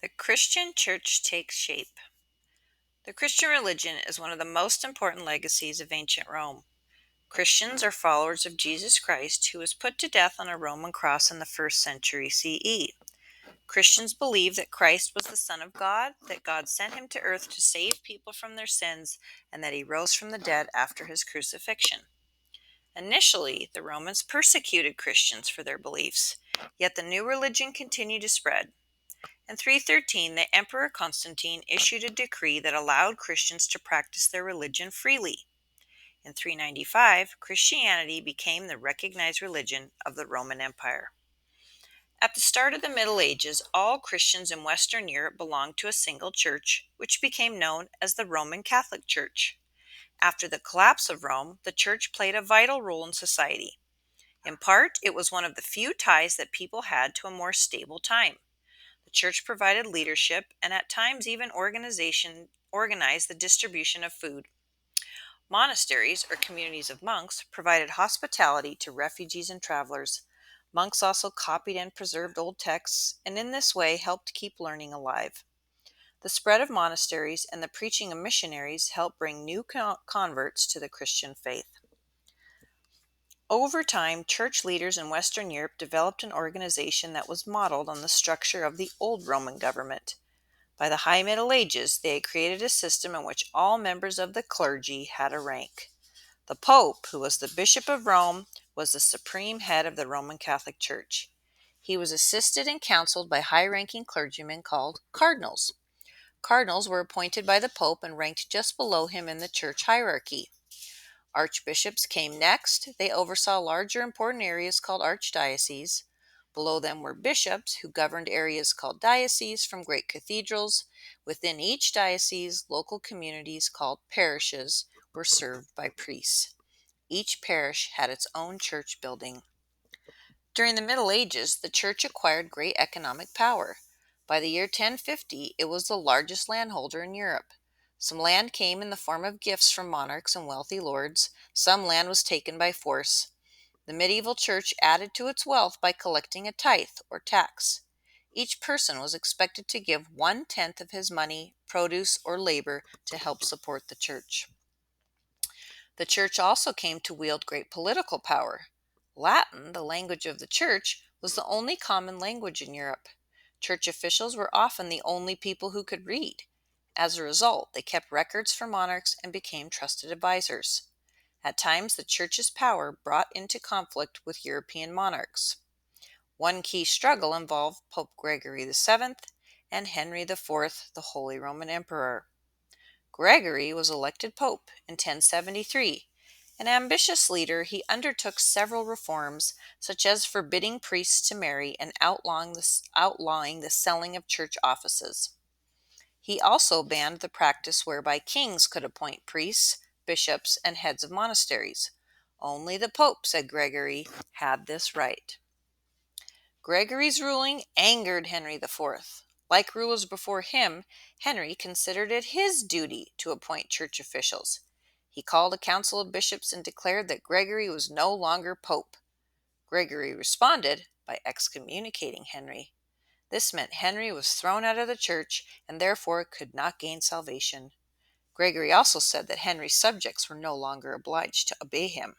The Christian Church takes shape. The Christian religion is one of the most important legacies of ancient Rome. Christians are followers of Jesus Christ, who was put to death on a Roman cross in the 1st century CE. Christians believe that Christ was the Son of God, that God sent him to earth to save people from their sins, and that he rose from the dead after his crucifixion. Initially, the Romans persecuted Christians for their beliefs, yet the new religion continued to spread. In 313, the Emperor Constantine issued a decree that allowed Christians to practice their religion freely. In 395, Christianity became the recognized religion of the Roman Empire. At the start of the Middle Ages, all Christians in Western Europe belonged to a single church, which became known as the Roman Catholic Church. After the collapse of Rome, the church played a vital role in society. In part, it was one of the few ties that people had to a more stable time. The church provided leadership and at times even organized the distribution of food. Monasteries, or communities of monks, provided hospitality to refugees and travelers. Monks also copied and preserved old texts, and in this way helped keep learning alive. The spread of monasteries and the preaching of missionaries helped bring new converts to the Christian faith. Over time, church leaders in Western Europe developed an organization that was modeled on the structure of the old Roman government. By the High Middle Ages, they had created a system in which all members of the clergy had a rank. The Pope, who was the Bishop of Rome, was the supreme head of the Roman Catholic Church. He was assisted and counseled by high-ranking clergymen called cardinals. Cardinals were appointed by the Pope and ranked just below him in the church hierarchy. Archbishops came next. They oversaw larger important areas called archdioceses. Below them were bishops, who governed areas called dioceses from great cathedrals. Within each diocese, local communities called parishes were served by priests. Each parish had its own church building. During the Middle Ages, the church acquired great economic power. By the year 1050, it was the largest landholder in Europe. Some land came in the form of gifts from monarchs and wealthy lords. Some land was taken by force. The medieval church added to its wealth by collecting a tithe or tax. Each person was expected to give 1/10 of his money, produce, or labor to help support the church. The church also came to wield great political power. Latin, the language of the church, was the only common language in Europe. Church officials were often the only people who could read. As a result, they kept records for monarchs and became trusted advisors. At times, the church's power brought into conflict with European monarchs. One key struggle involved Pope Gregory VII and Henry IV, the Holy Roman Emperor. Gregory was elected pope in 1073. An ambitious leader, he undertook several reforms, such as forbidding priests to marry and outlawing the selling of church offices. He also banned the practice whereby kings could appoint priests, bishops, and heads of monasteries. Only the Pope, said Gregory, had this right. Gregory's ruling angered Henry IV. Like rulers before him, Henry considered it his duty to appoint church officials. He called a council of bishops and declared that Gregory was no longer pope. Gregory responded by excommunicating Henry. This meant Henry was thrown out of the church and therefore could not gain salvation. Gregory also said that Henry's subjects were no longer obliged to obey him.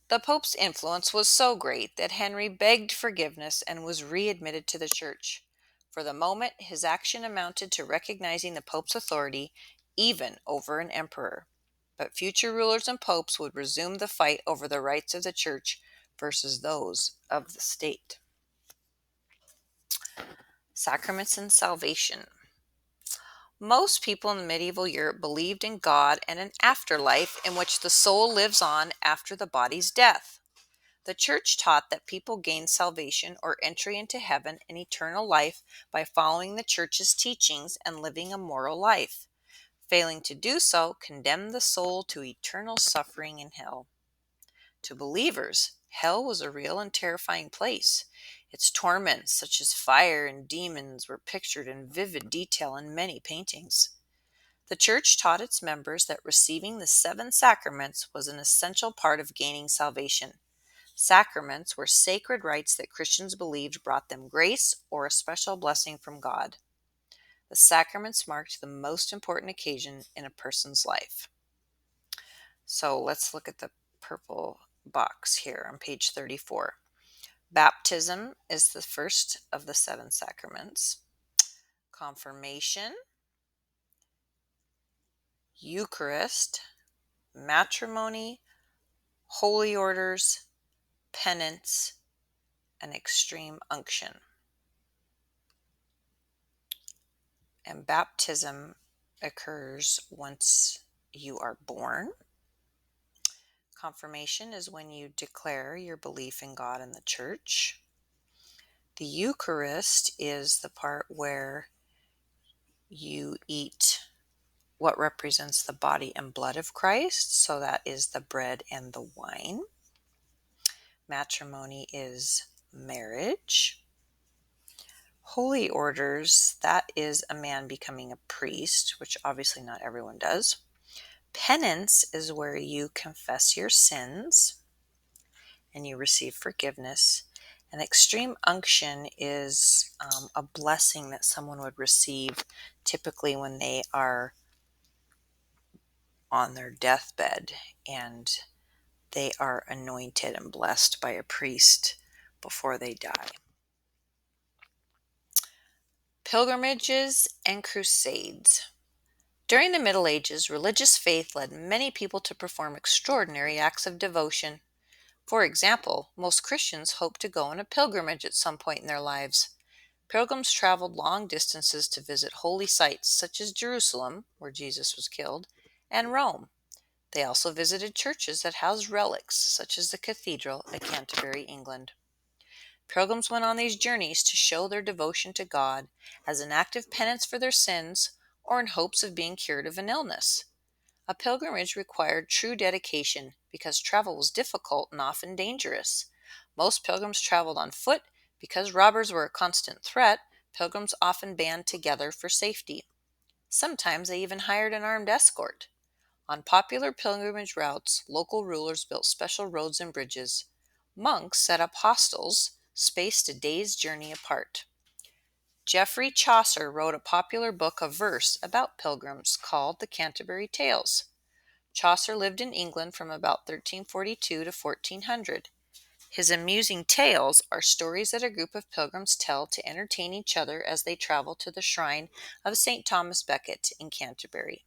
The Pope's influence was so great that Henry begged forgiveness and was readmitted to the church. For the moment, his action amounted to recognizing the Pope's authority, even over an emperor. But future rulers and popes would resume the fight over the rights of the church versus those of the state. Sacraments and salvation. Most people in medieval Europe believed in God and an afterlife in which the soul lives on after the body's death. The church taught that people gain salvation or entry into heaven and eternal life by following the church's teachings and living a moral life. Failing to do so condemned the soul to eternal suffering in hell. To believers, hell was a real and terrifying place. Its torments, such as fire and demons, were pictured in vivid detail in many paintings. The church taught its members that receiving the 7 sacraments was an essential part of gaining salvation. Sacraments were sacred rites that Christians believed brought them grace or a special blessing from God. The sacraments marked the most important occasion in a person's life. So let's look at the purple box here on page 34. Baptism is the first of the 7 sacraments. Confirmation, Eucharist, matrimony, holy orders, penance, and extreme unction. And baptism occurs once you are born. Confirmation is when you declare your belief in God and the church. The Eucharist is the part where you eat what represents the body and blood of Christ, so that is the bread and the wine. Matrimony is marriage. Holy orders, that is a man becoming a priest, which obviously not everyone does. Penance is where you confess your sins and you receive forgiveness. And extreme unction is a blessing that someone would receive typically when they are on their deathbed and they are anointed and blessed by a priest before they die. Pilgrimages and crusades. During the Middle Ages, religious faith led many people to perform extraordinary acts of devotion. For example, most Christians hoped to go on a pilgrimage at some point in their lives. Pilgrims traveled long distances to visit holy sites such as Jerusalem, where Jesus was killed, and Rome. They also visited churches that housed relics, such as the cathedral at Canterbury, England. Pilgrims went on these journeys to show their devotion to God as an act of penance for their sins or in hopes of being cured of an illness. A pilgrimage required true dedication because travel was difficult and often dangerous. Most pilgrims traveled on foot because robbers were a constant threat. Pilgrims often band together for safety. Sometimes they even hired an armed escort. On popular pilgrimage routes, local rulers built special roads and bridges. Monks set up hostels, spaced a day's journey apart. Geoffrey Chaucer wrote a popular book of verse about pilgrims called the Canterbury Tales. Chaucer lived in England from about 1342 to 1400. His amusing tales are stories that a group of pilgrims tell to entertain each other as they travel to the shrine of St. Thomas Becket in Canterbury.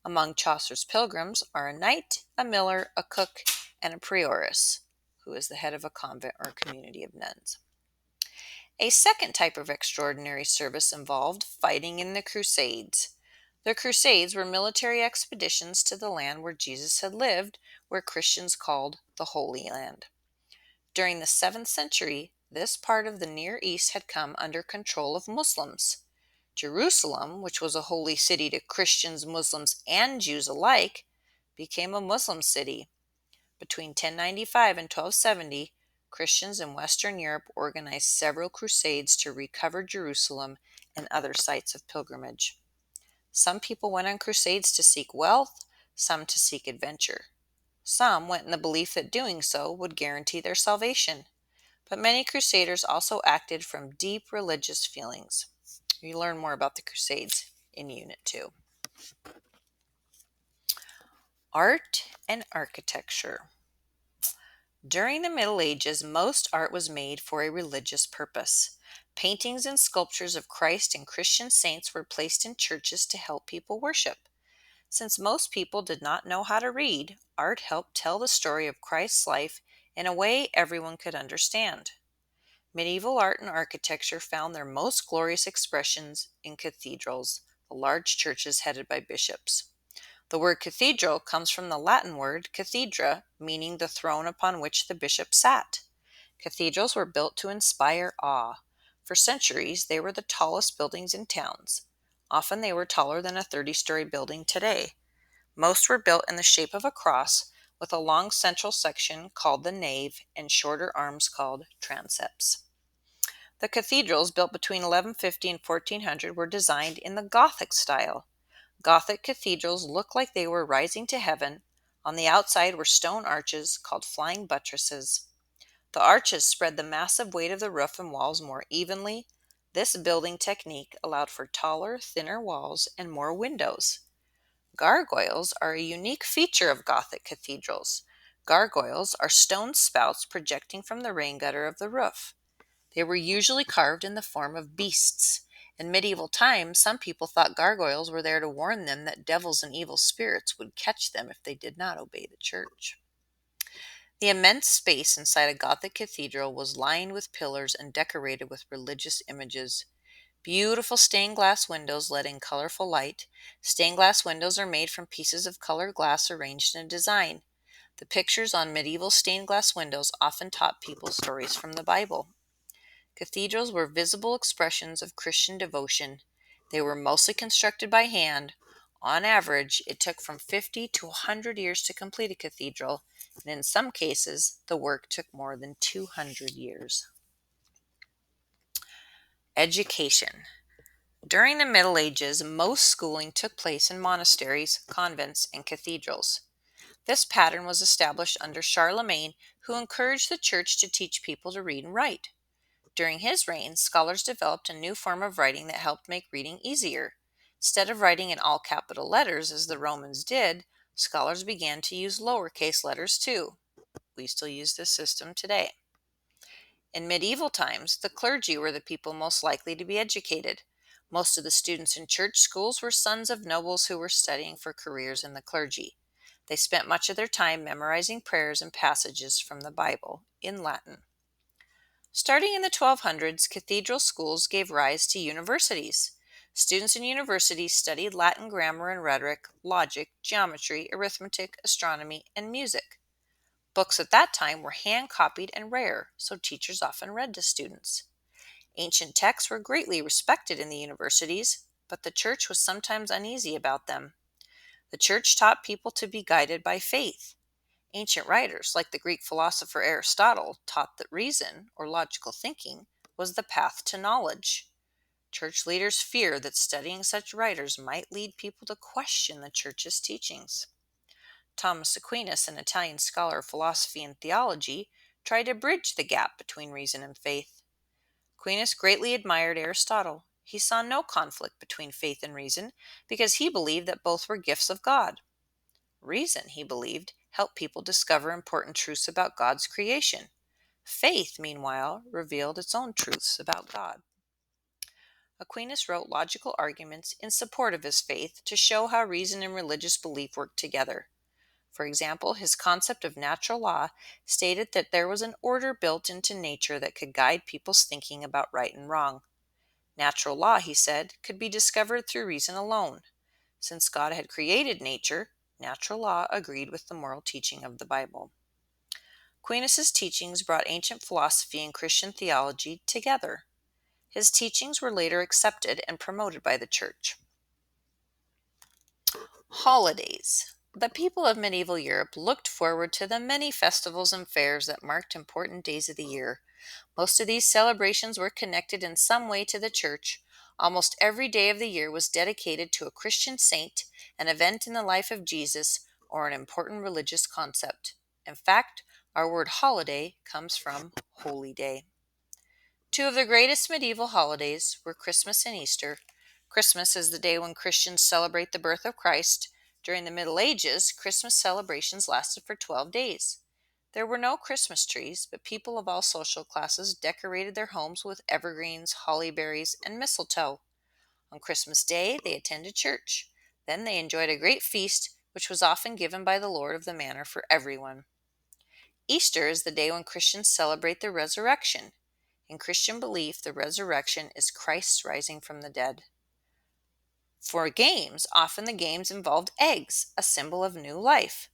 Among Chaucer's pilgrims are a knight, a miller, a cook, and a prioress, who is the head of a convent or community of nuns. A second type of extraordinary service involved fighting in the Crusades. The Crusades were military expeditions to the land where Jesus had lived, where Christians called the Holy Land. During the 7th century, this part of the Near East had come under control of Muslims. Jerusalem, which was a holy city to Christians, Muslims, and Jews alike, became a Muslim city. Between 1095 and 1270, Christians in Western Europe organized several crusades to recover Jerusalem and other sites of pilgrimage. Some people went on crusades to seek wealth, some to seek adventure. Some went in the belief that doing so would guarantee their salvation. But many crusaders also acted from deep religious feelings. You learn more about the Crusades in Unit 2. Art and architecture. During the Middle Ages, most art was made for a religious purpose. Paintings and sculptures of Christ and Christian saints were placed in churches to help people worship. Since most people did not know how to read, art helped tell the story of Christ's life in a way everyone could understand. Medieval art and architecture found their most glorious expressions in cathedrals, the large churches headed by bishops. The word cathedral comes from the Latin word cathedra, meaning the throne upon which the bishop sat. Cathedrals were built to inspire awe. For centuries, they were the tallest buildings in towns. Often they were taller than a 30-story building today. Most were built in the shape of a cross, with a long central section called the nave and shorter arms called transepts. The cathedrals, built between 1150 and 1400, were designed in the Gothic style. Gothic cathedrals looked like they were rising to heaven. On the outside were stone arches called flying buttresses. The arches spread the massive weight of the roof and walls more evenly. This building technique allowed for taller, thinner walls and more windows. Gargoyles are a unique feature of Gothic cathedrals. Gargoyles are stone spouts projecting from the rain gutter of the roof. They were usually carved in the form of beasts. In medieval times, some people thought gargoyles were there to warn them that devils and evil spirits would catch them if they did not obey the church. The immense space inside a Gothic cathedral was lined with pillars and decorated with religious images. Beautiful stained glass windows let in colorful light. Stained glass windows are made from pieces of colored glass arranged in a design. The pictures on medieval stained glass windows often taught people stories from the Bible. Cathedrals were visible expressions of Christian devotion. They were mostly constructed by hand. On average, it took from 50 to 100 years to complete a cathedral, and in some cases, the work took more than 200 years. Education. During the Middle Ages, most schooling took place in monasteries, convents, and cathedrals. This pattern was established under Charlemagne, who encouraged the church to teach people to read and write. During his reign, scholars developed a new form of writing that helped make reading easier. Instead of writing in all capital letters as the Romans did, scholars began to use lowercase letters too. We still use this system today. In medieval times, the clergy were the people most likely to be educated. Most of the students in church schools were sons of nobles who were studying for careers in the clergy. They spent much of their time memorizing prayers and passages from the Bible in Latin. Starting in the 1200s, cathedral schools gave rise to universities. Students in universities studied Latin grammar and rhetoric, logic, geometry, arithmetic, astronomy, and music. Books at that time were hand-copied and rare, so teachers often read to students. Ancient texts were greatly respected in the universities, but the church was sometimes uneasy about them. The church taught people to be guided by faith. Ancient writers, like the Greek philosopher Aristotle, taught that reason, or logical thinking, was the path to knowledge. Church leaders feared that studying such writers might lead people to question the church's teachings. Thomas Aquinas, an Italian scholar of philosophy and theology, tried to bridge the gap between reason and faith. Aquinas greatly admired Aristotle. He saw no conflict between faith and reason because he believed that both were gifts of God. Reason, he believed, helped people discover important truths about God's creation. Faith, meanwhile, revealed its own truths about God. Aquinas wrote logical arguments in support of his faith to show how reason and religious belief worked together. For example, his concept of natural law stated that there was an order built into nature that could guide people's thinking about right and wrong. Natural law, he said, could be discovered through reason alone. Since God had created nature, natural law agreed with the moral teaching of the Bible. Aquinas' teachings brought ancient philosophy and Christian theology together. His teachings were later accepted and promoted by the church. Holidays. The people of medieval Europe looked forward to the many festivals and fairs that marked important days of the year. Most of these celebrations were connected in some way to the church. Almost every day of the year was dedicated to a Christian saint, an event in the life of Jesus, or an important religious concept. In fact, our word holiday comes from holy day. Two of the greatest medieval holidays were Christmas and Easter. Christmas is the day when Christians celebrate the birth of Christ. During the Middle Ages, Christmas celebrations lasted for 12 days. There were no Christmas trees, but people of all social classes decorated their homes with evergreens, holly berries, and mistletoe. On Christmas Day, they attended church. Then they enjoyed a great feast, which was often given by the Lord of the manor for everyone. Easter is the day when Christians celebrate the resurrection. In Christian belief, the resurrection is Christ's rising from the dead. For games, often the games involved eggs, a symbol of new life.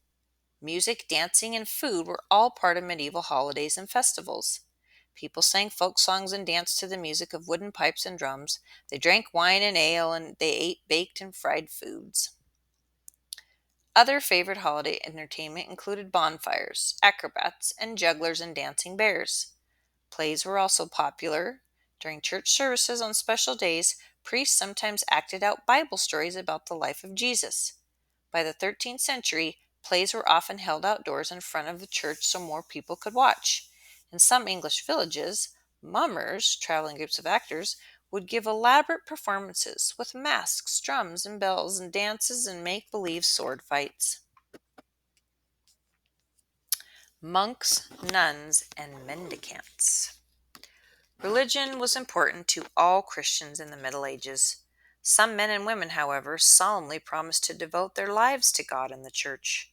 Music, dancing, and food were all part of medieval holidays and festivals. People sang folk songs and danced to the music of wooden pipes and drums. They drank wine and ale, and they ate baked and fried foods. Other favorite holiday entertainment included bonfires, acrobats, and jugglers and dancing bears. Plays were also popular. During church services on special days, priests sometimes acted out Bible stories about the life of Jesus. By the 13th century, plays were often held outdoors in front of the church so more people could watch. In some English villages, mummers, traveling groups of actors, would give elaborate performances with masks, drums, and bells, and dances and make believe sword fights. Monks, nuns, and mendicants. Religion was important to all Christians in the Middle Ages. Some men and women, however, solemnly promised to devote their lives to God and the Church.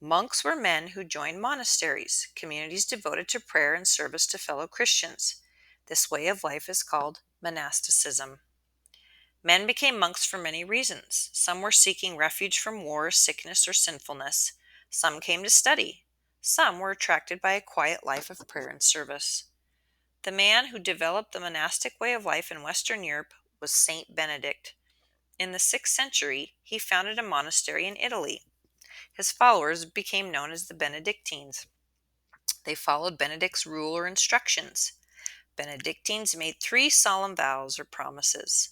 Monks were men who joined monasteries, communities devoted to prayer and service to fellow Christians. This way of life is called monasticism. Men became monks for many reasons. Some were seeking refuge from war, sickness, or sinfulness. Some came to study. Some were attracted by a quiet life of prayer and service. The man who developed the monastic way of life in Western Europe was Saint Benedict. In the 6th century, he founded a monastery in Italy. His followers became known as the Benedictines. They followed Benedict's rule or instructions. Benedictines made 3 solemn vows or promises: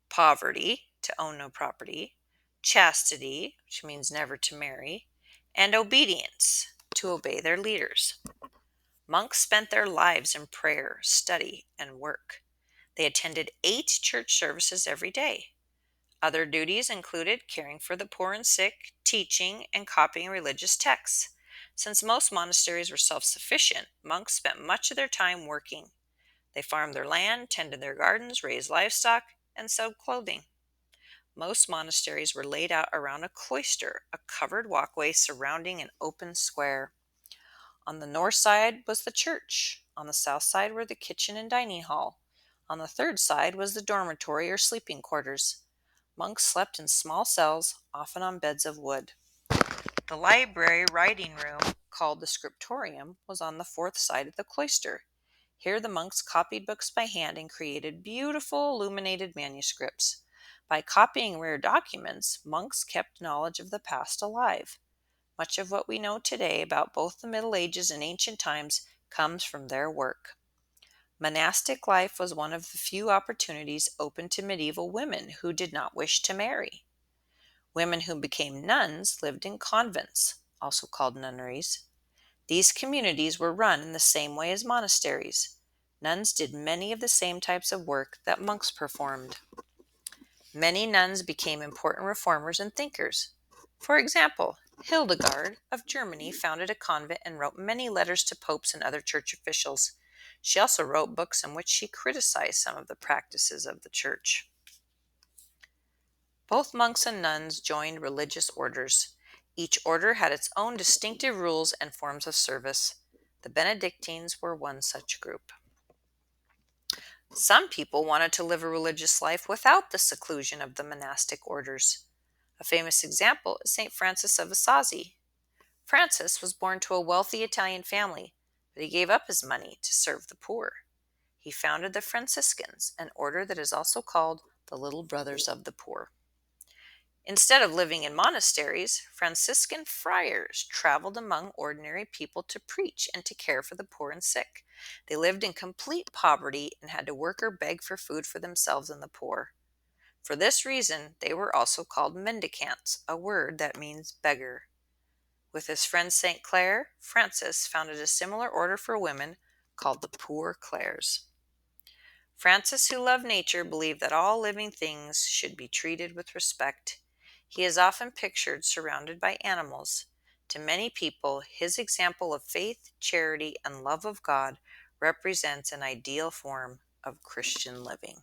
poverty, to own no property; chastity, which means never to marry; and obedience, to obey their leaders. Monks spent their lives in prayer, study, and work. They attended 8 church services every day. Other duties included caring for the poor and sick, teaching, and copying religious texts. Since most monasteries were self-sufficient, monks spent much of their time working. They farmed their land, tended their gardens, raised livestock, and sewed clothing. Most monasteries were laid out around a cloister, a covered walkway surrounding an open square. On the north side was the church. On the south side were the kitchen and dining hall. On the third side was the dormitory or sleeping quarters. Monks slept in small cells, often on beds of wood. The library writing room, called the scriptorium, was on the fourth side of the cloister. Here the monks copied books by hand and created beautiful illuminated manuscripts. By copying rare documents, monks kept knowledge of the past alive. Much of what we know today about both the Middle Ages and ancient times comes from their work. Monastic life was one of the few opportunities open to medieval women who did not wish to marry. Women who became nuns lived in convents, also called nunneries. These communities were run in the same way as monasteries. Nuns did many of the same types of work that monks performed. Many nuns became important reformers and thinkers. For example, Hildegard of Germany founded a convent and wrote many letters to popes and other church officials. She also wrote books in which she criticized some of the practices of the church. Both monks and nuns joined religious orders. Each order had its own distinctive rules and forms of service. The Benedictines were one such group. Some people wanted to live a religious life without the seclusion of the monastic orders. A famous example is St. Francis of Assisi. Francis was born to a wealthy Italian family, but he gave up his money to serve the poor. He founded the Franciscans, an order that is also called the Little Brothers of the Poor. Instead of living in monasteries, Franciscan friars traveled among ordinary people to preach and to care for the poor and sick. They lived in complete poverty and had to work or beg for food for themselves and the poor. For this reason, they were also called mendicants, a word that means beggar. With his friend St. Clare, Francis founded a similar order for women called the Poor Clares. Francis, who loved nature, believed that all living things should be treated with respect. He is often pictured surrounded by animals. To many people, his example of faith, charity, and love of God represents an ideal form of Christian living.